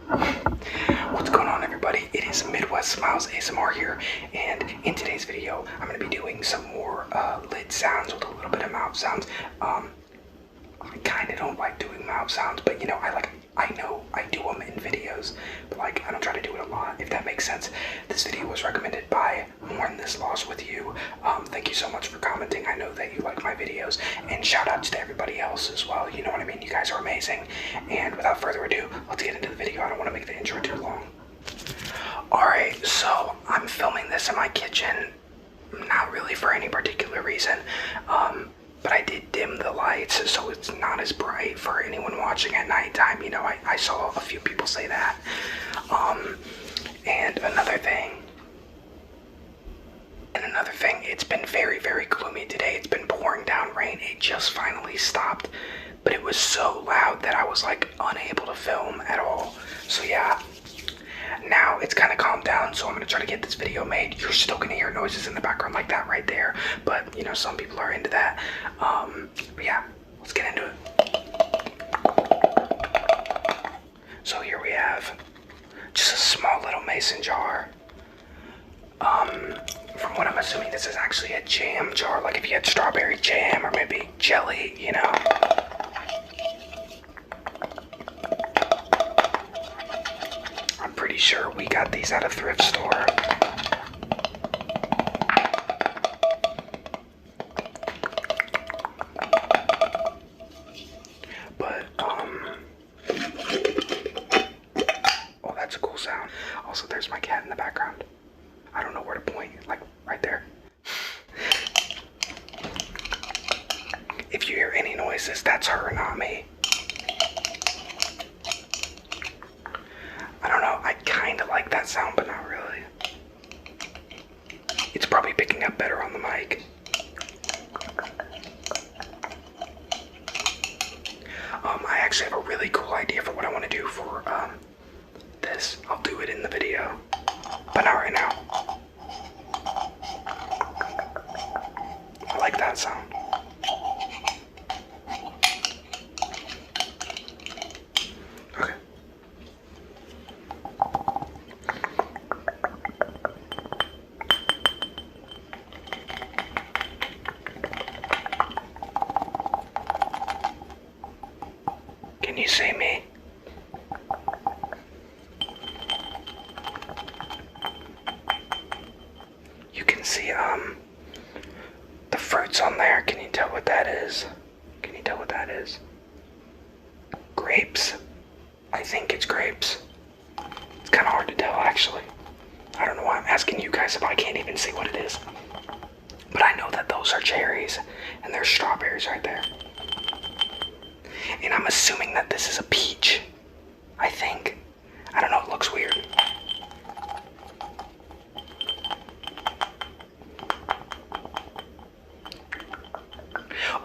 What's going on, everybody? It is MidWest-SmilesASMR here, and in today's video, I'm going to be doing some more lid sounds with a little bit of mouth sounds. I kind of don't like doing mouth sounds, but you know, I know I do them in videos, but like, I don't try to do it a lot, if that makes sense. This video was recommended by Mourn This Loss With You. Thank you so much for commenting. I know that you like my videos, and shout out to everybody else as well. You know what I mean? You guys are amazing. And without further ado, let's get into the video. I don't want to make the intro too long. Alright, so I'm filming this in my kitchen, not really for any particular reason, but I did dim the lights so it's not as bright for anyone watching at nighttime. You know, I saw a few people say that. And another thing, it's been very, very gloomy today. It's been pouring down rain. It just finally stopped, but it was so loud that I was like unable to film at all. So yeah. Now it's kind of calmed down, so I'm going to try to get this video made. You're still going to hear noises in the background like that right there, but you know, some people are into that. But yeah, let's get into it. So here we have just a small little mason jar. From what I'm assuming, this is actually a jam jar, like if you had strawberry jam or maybe jelly, you know. Pretty sure we got these at a thrift store. But oh, that's a cool sound. Also, there's my cat in the background. I don't know where to point, like right there. If you hear any noises, that's her, not me. I don't know, I kind of like that sound, but not really. It's probably picking up better on the mic. I actually have a really cool idea for what I want to do for this. I'll do it in the video, but not right now. I like that sound. Can you see me? You can see the fruits on there. Can you tell what that is? Can you tell what that is? Grapes. I think it's grapes. It's kind of hard to tell, actually. I don't know why I'm asking you guys if I can't even see what it is. But I know that those are cherries and there's strawberries right there. And I'm assuming that this is a peach. I think. I don't know, it looks weird.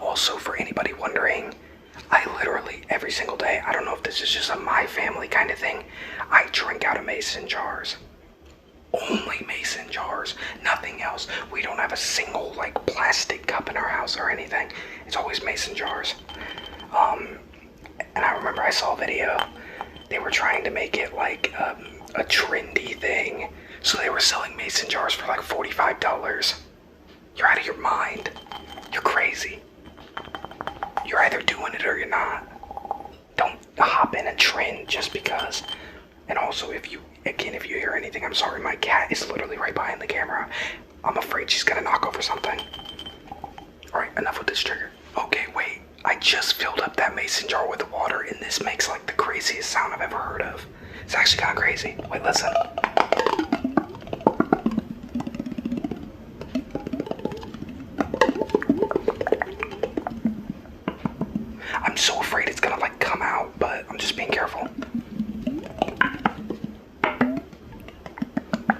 Also, for anybody wondering, I literally, every single day, I don't know if this is just a my family kind of thing, I drink out of mason jars. Only mason jars, nothing else. We don't have a single, like, plastic cup in our house or anything. It's always mason jars. And I remember I saw a video, they were trying to make it like a trendy thing, so they were selling mason jars for like $45. You're out of your mind. You're crazy. You're either doing it or you're not. Don't hop in a trend just because. And also, if you hear anything, I'm sorry, my cat is literally right behind the camera. I'm afraid she's gonna knock over something. Alright, enough with this trigger. Okay, wait. I just filled up that mason jar with water, and this makes like the craziest sound I've ever heard of. It's actually kind of crazy. Wait, listen. I'm so afraid it's gonna like come out, but I'm just being careful.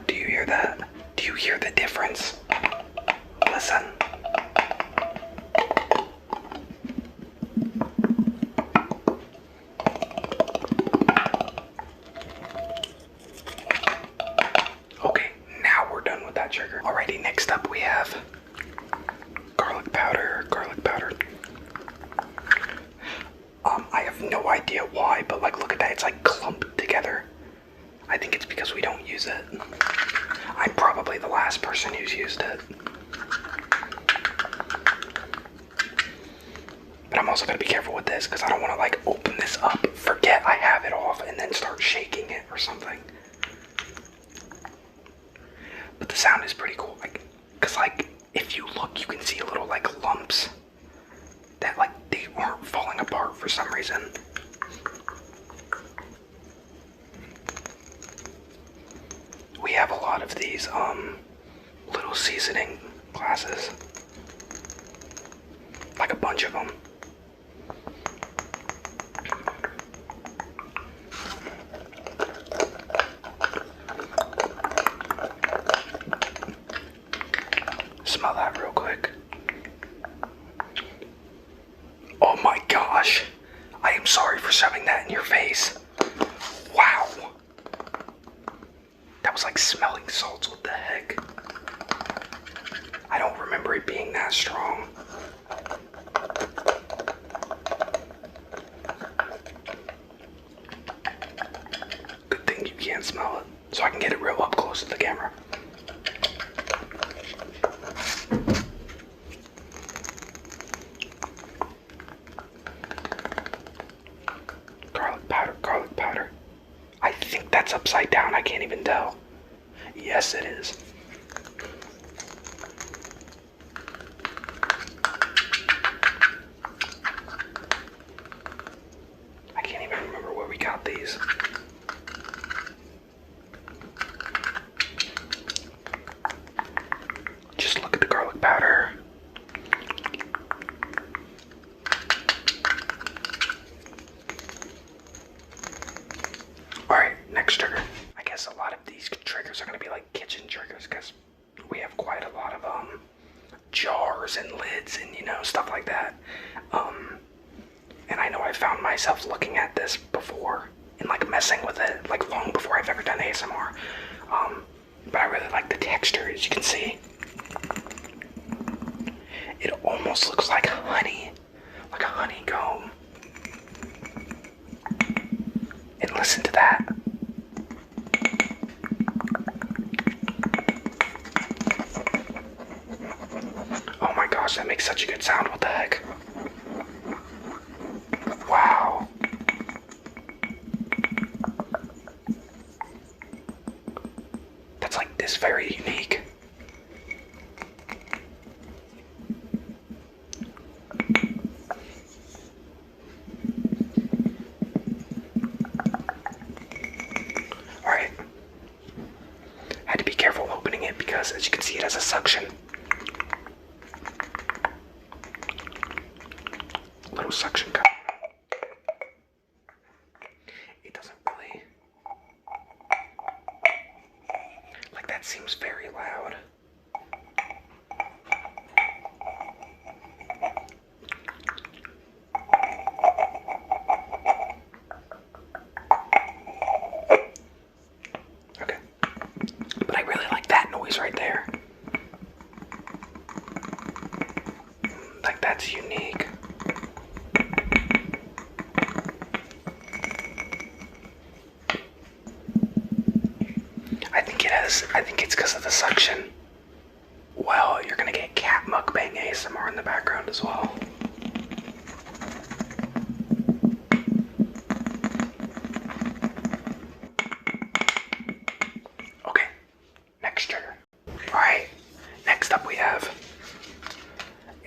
Do you hear that? Do you hear the difference? Listen. Trigger. Alrighty, next up we have garlic powder. I have no idea why, but like look at that, it's like clumped together. think it's because we don't use it. I'm probably the last person who's used it. But I'm also gonna be careful with this because I don't want to like open this up, forget I have it off, and then start shaking it or something. But the sound is pretty cool, like, cause like if you look, you can see a little like lumps that like they aren't falling apart for some reason. We have a lot of these little seasoning glasses, like a bunch of them. Smell that real quick. Oh my gosh, I am sorry for shoving that in your face. Wow. That was like smelling salts, what the heck? I don't remember it being that strong. Good thing you can't smell it, so I can get it real up close to the camera. Garlic powder. I think that's upside down, I can't even tell. Yes, it is. I can't even remember where we got these. Just look at the garlic powder. Alright, next trigger. I guess a lot of these triggers are going to be like kitchen triggers because we have quite a lot of jars and lids and stuff like that. And I know I found myself looking at this before and like messing with it like long before I've ever done ASMR. But I really like the texture, as you can see. It almost looks like honey, like a honeycomb. And listen to that. Oh my gosh, that makes such a good sound. What the heck? Wow. That's like this very unique. Alright. Had to be careful opening it because as you can see it has a suction. Little suction cup. It doesn't really, like, that seems very loud. Okay, but I really like that noise right there. Like, that's unique. I think it's because of the suction. Well, you're gonna get cat mukbang ASMR in the background as well. Okay, next trigger. Alright, next up we have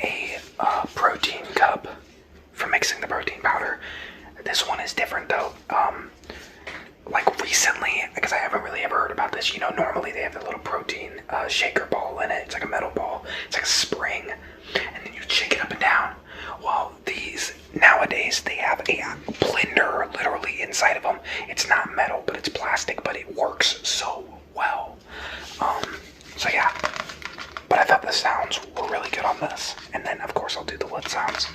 a protein cup for mixing the protein powder. This one is different though. Like recently, because I haven't really ever heard about this, normally they have the little protein shaker ball in it. It's like a metal ball. It's like a spring. And then you shake it up and down. Well, these, nowadays, they have a blender literally inside of them. It's not metal, but it's plastic, but it works so well. So yeah. But I thought the sounds were really good on this. And then, of course, I'll do the lid sounds.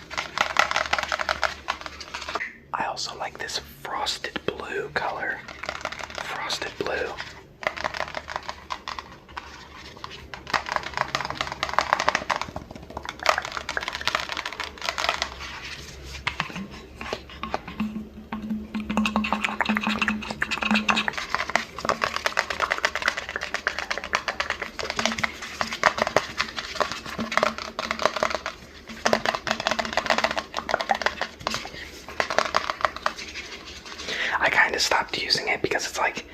I also like this frosted blue color. Frosted blue. kind of stopped using it because it's like,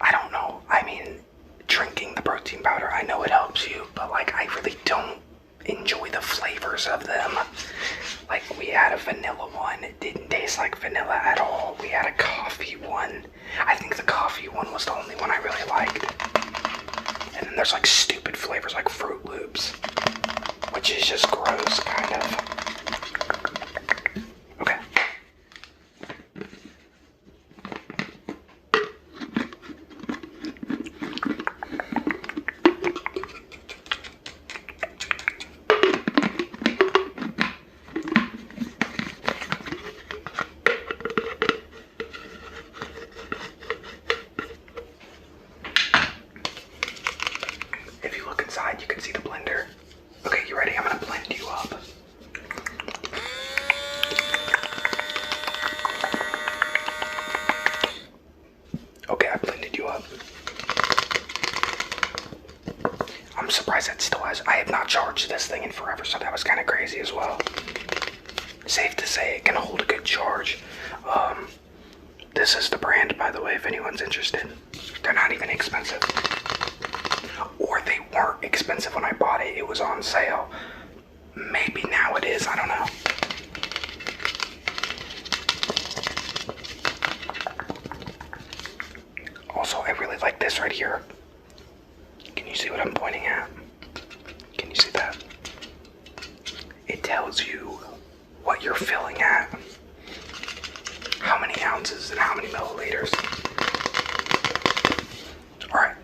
I don't know. I mean, drinking the protein powder, I know it helps you, but like I really don't enjoy the flavors of them. Like we had a vanilla one, it didn't taste like vanilla at all. We had a coffee one. I think the coffee one was the only one I really liked. And then there's like stupid flavors like Fruit Loops, which is just gross, kind of. Okay. If you look inside, you can see the blender. Okay, you ready? I'm gonna blend you up. Okay, I blended you up. I'm surprised that still has. I have not charged this thing in forever, so that was kind of crazy as well. Safe to say it can hold a good charge. This is the brand, by the way, if anyone's interested. They're not even expensive. Or they weren't expensive when I bought it. It was on sale. Maybe now it is, I don't know. Also, I really like this right here. Can you see what I'm pointing at? Can you see that? It tells you what you're filling at. How many ounces and how many milliliters. Alright,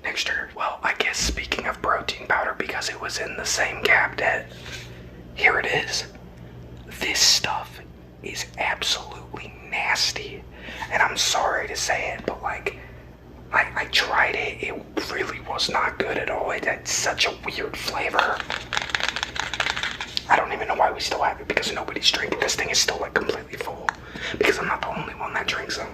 next trigger. Well, I guess speaking of protein powder, because it was in the same cabinet, here it is. This stuff is absolutely nasty. And I'm sorry to say it, but like, I tried it. It really was not good at all. It had such a weird flavor. I don't even know why we still have it, because nobody's drinking. This thing is still like completely full. Because I'm not the only one that drinks them.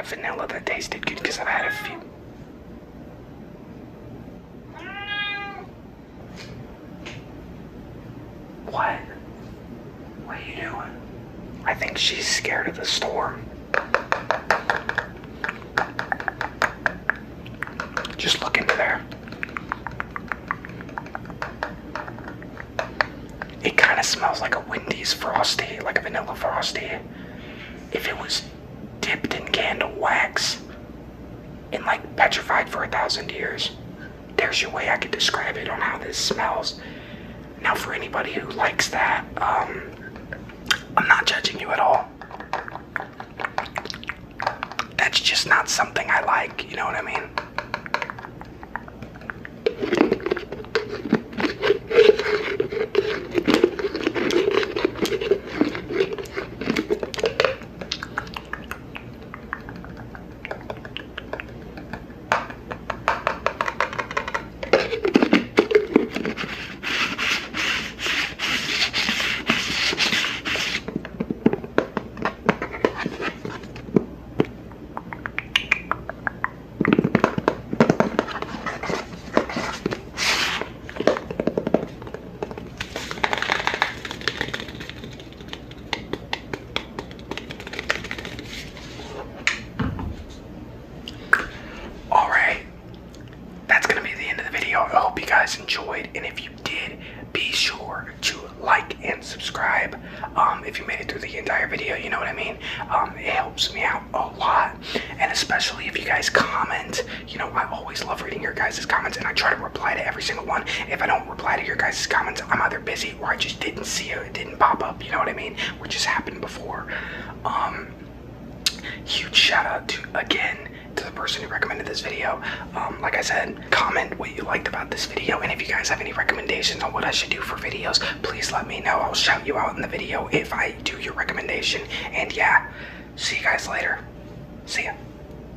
Vanilla that tasted good because I've had a few. What? What are you doing? I think she's scared of the storm. Just look into there. It kind of smells like a Wendy's Frosty, like a vanilla Frosty. If it was dipped in candle wax and like petrified for 1,000 years. There's your way I could describe it on how this smells. Now for anybody who likes that, I'm not judging you at all. That's just not something I like, you know what I mean? I hope you guys enjoyed, and if you did, be sure to like and subscribe. If you made it through the entire video, you know what I mean. It helps me out a lot, and especially if you guys comment. You know, I always love reading your guys' comments, and I try to reply to every single one. If I don't reply to your guys' comments, I'm either busy or I just didn't see it. It didn't pop up, you know what I mean, which has happened before. Huge shout out to, again, to the person who recommended this video. Like I said, comment what you liked about this video, and if you guys have any recommendations on what I should do for videos, please let me know. I'll shout you out in the video if I do your recommendation. And yeah, see you guys later. See ya.